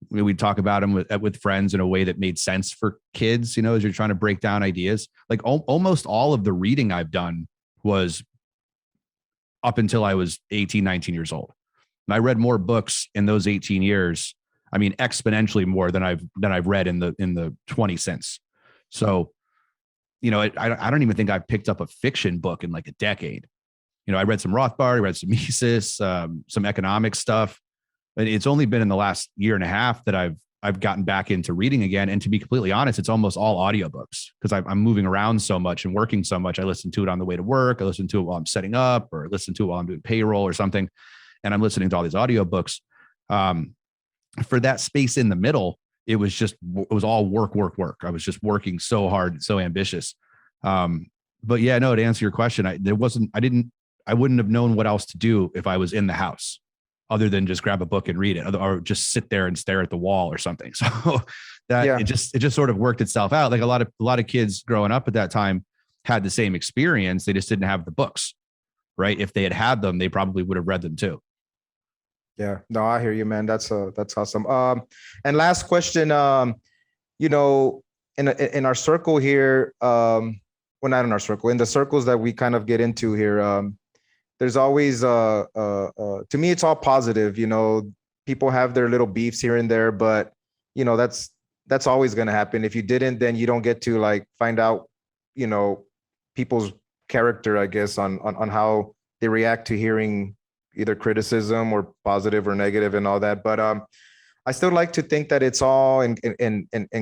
we'd talk about them with friends in a way that made sense for kids, as you're trying to break down ideas. Like almost all of the reading I've done was up until I was 18, 19 years old. And I read more books in those 18 years. I mean, exponentially more than I've read in the 20 since. So, I don't even think I've picked up a fiction book in like a decade. I read some Rothbard, I read some Mises, some economic stuff. But it's only been in the last year and a half that I've gotten back into reading again. And to be completely honest, it's almost all audiobooks because I'm moving around so much and working so much. I listen to it on the way to work. I listen to it while I'm setting up, or listen to it while I'm doing payroll or something. And I'm listening to all these audiobooks. For that space in the middle, it was all work. I was just working so hard, so ambitious. But yeah, no, to answer your question, I wouldn't have known what else to do if I was in the house other than just grab a book and read it, or just sit there and stare at the wall or something. So that Yeah. it just sort of worked itself out. Like a lot of kids growing up at that time had the same experience. They just didn't have the books, right? If they had them, they probably would have read them too. Yeah, no, I hear you, man. That's awesome. And last question, in our circle here, well, not in our circle, in the circles that we kind of get into here, there's always, to me, it's all positive. People have their little beefs here and there, but that's always going to happen. If you didn't, then you don't get to like find out, people's character, I guess, on how they react to hearing either criticism or positive or negative and all that. But I still like to think that it's all in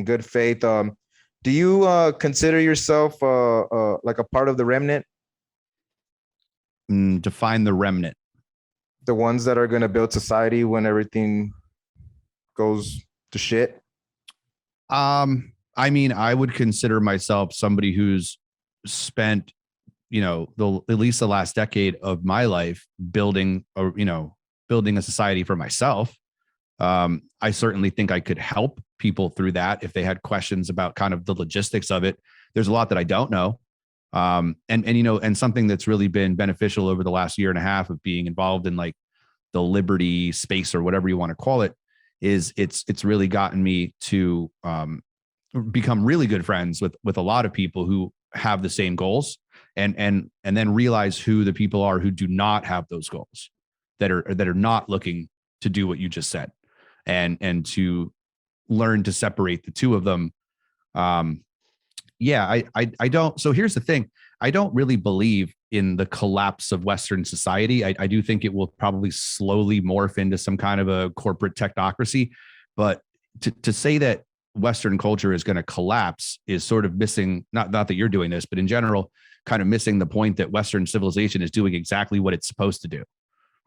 good faith. Do you consider yourself like a part of the remnant? Define the remnant. The ones that are going to build society when everything goes to shit? I mean, I would consider myself somebody who's spent at least the last decade of my life building a society for myself. I certainly think I could help people through that if they had questions about kind of the logistics of it. There's a lot that I don't know. And something that's really been beneficial over the last year and a half of being involved in like the liberty space or whatever you want to call it is it's really gotten me to become really good friends with a lot of people who have the same goals, and then realize who the people are who do not have those goals, that are not looking to do what you just said, and to learn to separate the two of them. I don't. So here's the thing. I don't really believe in the collapse of Western society. I do think it will probably slowly morph into some kind of a corporate technocracy. But to say that Western culture is going to collapse is sort of missing, not that you're doing this, but in general, kind of missing the point that Western civilization is doing exactly what it's supposed to do,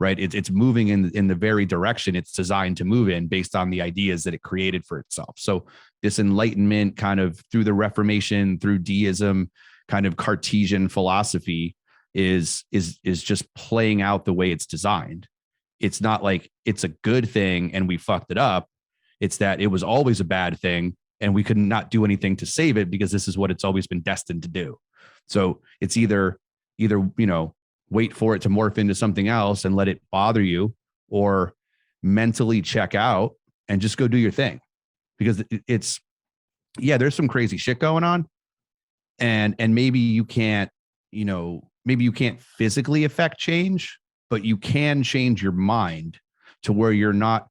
right? It's moving in the very direction it's designed to move in based on the ideas that it created for itself. So this enlightenment kind of through the Reformation, through deism, kind of Cartesian philosophy is just playing out the way it's designed. It's not like it's a good thing and we fucked it up. It's that it was always a bad thing and we could not do anything to save it because this is what it's always been destined to do. So it's either, wait for it to morph into something else and let it bother you, or mentally check out and just go do your thing. Because there's some crazy shit going on. And maybe you can't, physically affect change, but you can change your mind to where you're not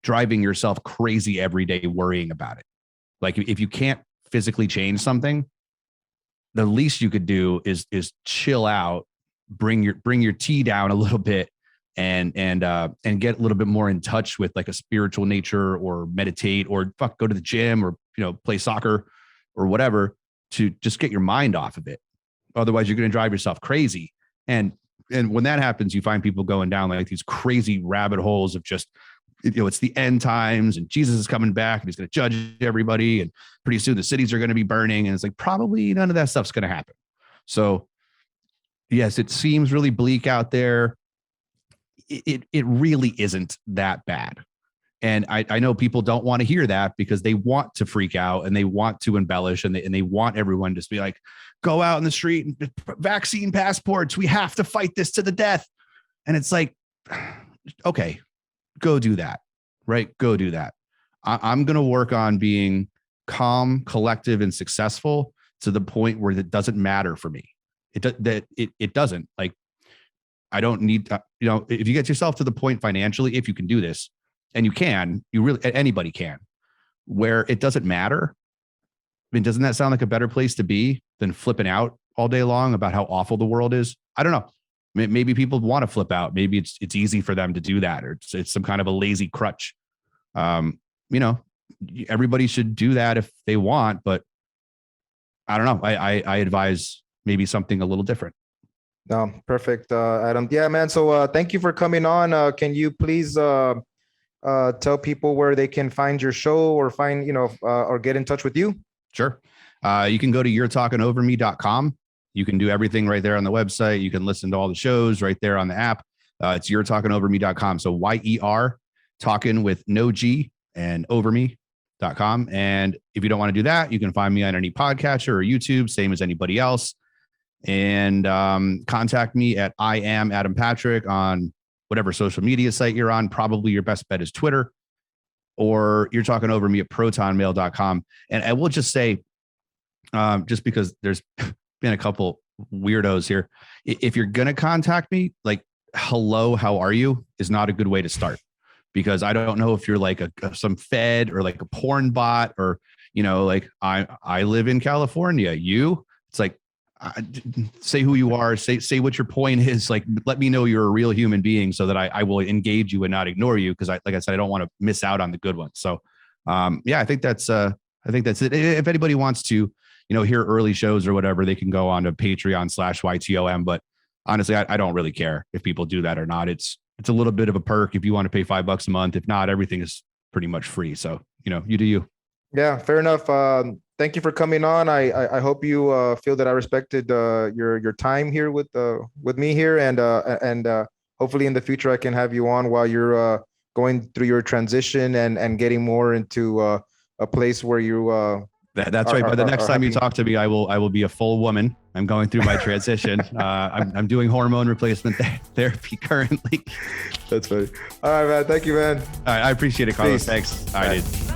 driving yourself crazy every day worrying about it. Like if you can't physically change something, the least you could do is chill out, bring your tea down a little bit, and get a little bit more in touch with like a spiritual nature, or meditate, or go to the gym, or play soccer or whatever, to just get your mind off of it. Otherwise, you're going to drive yourself crazy. And when that happens, you find people going down like these crazy rabbit holes of just, it's the end times and Jesus is coming back and he's going to judge everybody. And pretty soon the cities are going to be burning. And it's like, probably none of that stuff's going to happen. So yes, it seems really bleak out there. It really isn't that bad. And I know people don't want to hear that because they want to freak out and they want to embellish, and they want everyone to be like, go out in the street and vaccine passports. We have to fight this to the death. And it's like, okay, go do that, right? Go do that. I'm going to work on being calm, collective, and successful to the point where it doesn't matter for me. It doesn't. Like, I don't need, if you get yourself to the point financially, if you can do this, and anybody can, where it doesn't matter. I mean, doesn't that sound like a better place to be than flipping out all day long about how awful the world is? I don't know. Maybe people want to flip out. Maybe it's easy for them to do that, or it's some kind of a lazy crutch. Everybody should do that if they want, but I don't know. I advise maybe something a little different. No, perfect, Adam. Yeah, man. So thank you for coming on. Can you please tell people where they can find your show, or find, or get in touch with you? Sure. You can go to you'retalkingoverme.com. You can do everything right there on the website. You can listen to all the shows right there on the app. It's you'retalkingoverme.com. So YER, talking with no G, and overme.com. And if you don't want to do that, you can find me on any podcatcher or YouTube, same as anybody else. And contact me at I am Adam Patrick on whatever social media site you're on. Probably your best bet is Twitter, or you're talking over me at protonmail.com. And I will just say, just because there's been a couple weirdos here, if you're going to contact me, like, hello, how are you is not a good way to start, because I don't know if you're like some Fed or like a porn bot, or, like I live in California. It's like, say who you are, say what your point is. Like, let me know you're a real human being so that I will engage you and not ignore you. Cause like I said, I don't want to miss out on the good ones. So, I think that's it. If anybody wants to, hear early shows or whatever, they can go on to Patreon/YTOM. But honestly, I don't really care if people do that or not. It's a little bit of a perk if you want to pay $5 a month. If not, everything is pretty much free. So, you do you. Yeah, fair enough. Thank you for coming on. I hope you feel that I respected your time here with me here, and hopefully in the future I can have you on while you're going through your transition and getting more into a place where you. That's right. By the next time you talk to me, I will be a full woman. I'm going through my transition. I'm doing hormone replacement therapy currently. That's funny. All right, man. Thank you, man. All right, I appreciate it, Carlos. Peace. Thanks. All right, dude.